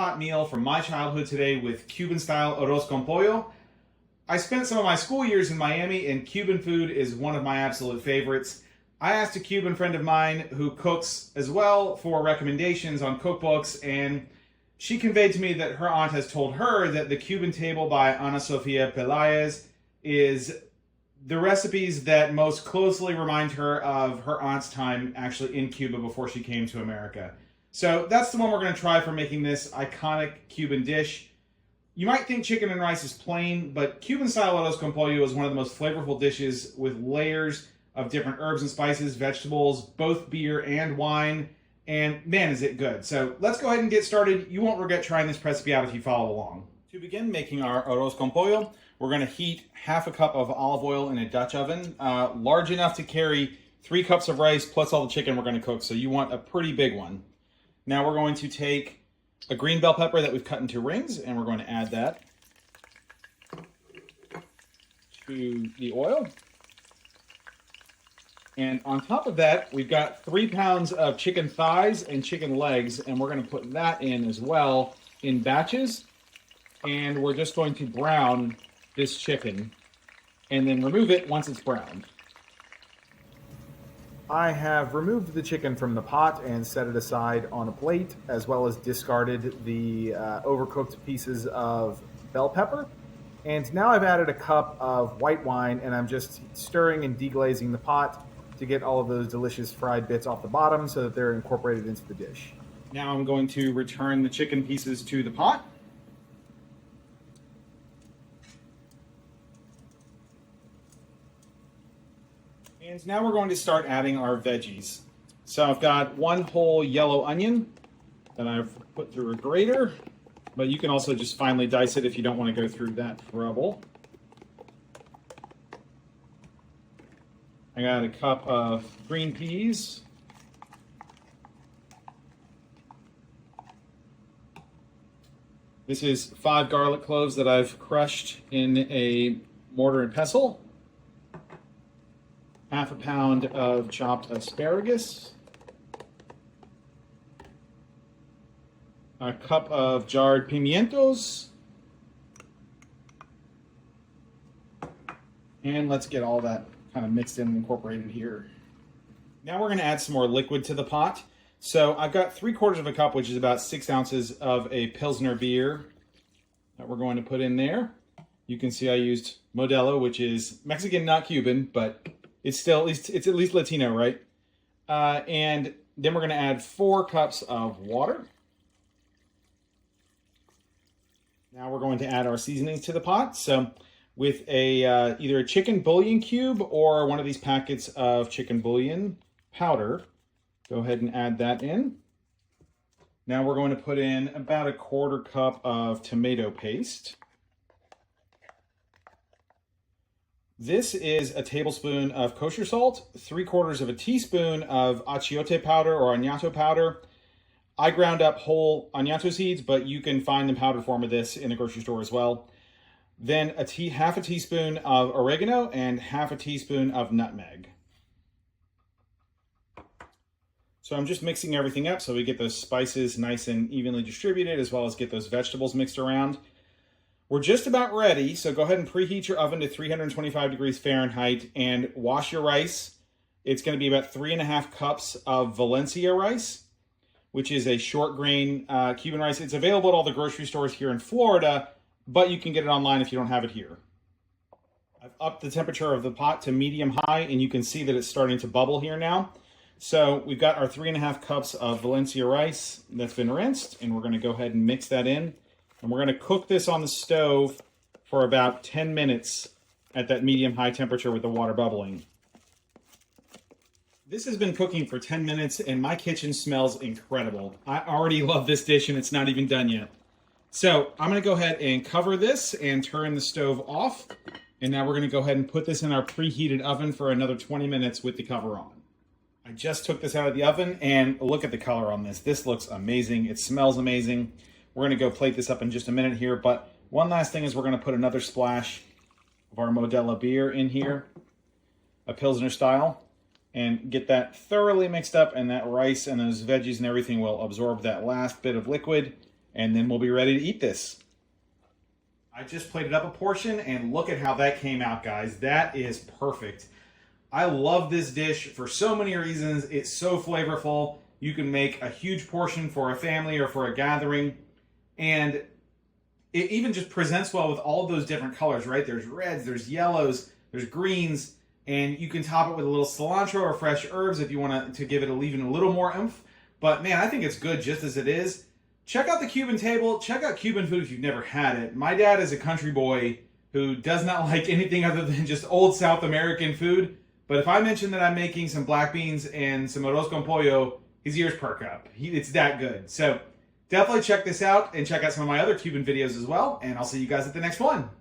hot meal from my childhood today with Cuban-style arroz con pollo. I spent some of my school years in Miami, and Cuban food is one of my absolute favorites. I asked a Cuban friend of mine who cooks as well for recommendations on cookbooks, and she conveyed to me that her aunt has told her that the Cuban table by Sofia Pelaez is the recipes that most closely remind her of her aunt's time actually in Cuba before she came to America. So that's the one we're going to try for making this iconic Cuban dish. You might think chicken and rice is plain, but Cuban-style arroz con pollo is one of the most flavorful dishes with layers of different herbs and spices, vegetables, both beer and wine, and man, is it good. So let's go ahead and get started. You won't regret trying this recipe out if you follow along. To begin making our arroz con pollo, we're going to heat half a cup of olive oil in a Dutch oven, large enough to carry 3 cups of rice plus all the chicken we're going to cook, so you want a pretty big one. Now we're going to take a green bell pepper that we've cut into rings, and we're going to add that to the oil. And on top of that, we've got 3 pounds of chicken thighs and chicken legs, and we're going to put that in as well in batches. And we're just going to brown this chicken and then remove it once it's browned. I have removed the chicken from the pot and set it aside on a plate, as well as discarded the overcooked pieces of bell pepper. And now I've added a cup of white wine, and I'm just stirring and deglazing the pot to get all of those delicious fried bits off the bottom so that they're incorporated into the dish. Now I'm going to return the chicken pieces to the pot. And now we're going to start adding our veggies. So I've got 1 whole yellow onion that I've put through a grater, but you can also just finely dice it if you don't want to go through that trouble. I got a cup of green peas. This is 5 garlic cloves that I've crushed in a mortar and pestle. Half a pound of chopped asparagus. A cup of jarred pimientos. And let's get all that kind of mixed in and incorporated here. Now we're going to add some more liquid to the pot. So I've got 3/4 of a cup, which is about 6 ounces of a Pilsner beer that we're going to put in there. You can see I used Modelo, which is Mexican, not Cuban, but it's still, it's at least Latino, right? And then we're going to add 4 cups of water. Now we're going to add our seasonings to the pot. So with a either a chicken bouillon cube or one of these packets of chicken bouillon powder, go ahead and add that in. Now we're going to put in about a 1/4 cup of tomato paste. This is a tablespoon of kosher salt, 3/4 of a teaspoon of achiote powder or añato powder. I ground up whole añato seeds, but you can find the powder form of this in the grocery store as well. Then half a teaspoon of oregano and half a teaspoon of nutmeg. So I'm just mixing everything up so we get those spices nice and evenly distributed, as well as get those vegetables mixed around. We're just about ready, so go ahead and preheat your oven to 325 degrees Fahrenheit and wash your rice. It's going to be about 3.5 cups of Valencia rice, which is a short grain Cuban rice. It's available at all the grocery stores here in Florida, but you can get it online if you don't have it here. I've upped the temperature of the pot to medium high, and you can see that it's starting to bubble here now. So we've got our 3.5 cups of Valencia rice that's been rinsed, and we're going to go ahead and mix that in. And we're going to cook this on the stove for about 10 minutes at that medium-high temperature with the water bubbling. This has been cooking for 10 minutes, and my kitchen smells incredible. I already love this dish, and it's not even done yet. So I'm going to go ahead and cover this and turn the stove off. And now we're going to go ahead and put this in our preheated oven for another 20 minutes with the cover on. I just took this out of the oven, and look at the color on this. This looks amazing. It smells amazing. We're going to go plate this up in just a minute here, but one last thing is we're going to put another splash of our Modelo beer in here, a Pilsner style, and get that thoroughly mixed up, and that rice and those veggies and everything will absorb that last bit of liquid, and then we'll be ready to eat this. I just plated up a portion, and look at how that came out, guys. That is perfect. I love this dish for so many reasons. It's so flavorful. You can make a huge portion for a family or for a gathering, and it even just presents well with all of those different colors, right? There's reds, there's yellows, there's greens, and you can top it with a little cilantro or fresh herbs if you want to give it even a little more oomph. But man, I think it's good just as it is. Check out the Cuban table. Check out Cuban food if you've never had it. My dad is a country boy who does not like anything other than just old South American food. But if I mention that I'm making some black beans and some arroz con pollo, his ears perk up. It's that good. So definitely check this out and check out some of my other Cuban videos as well. And I'll see you guys at the next one.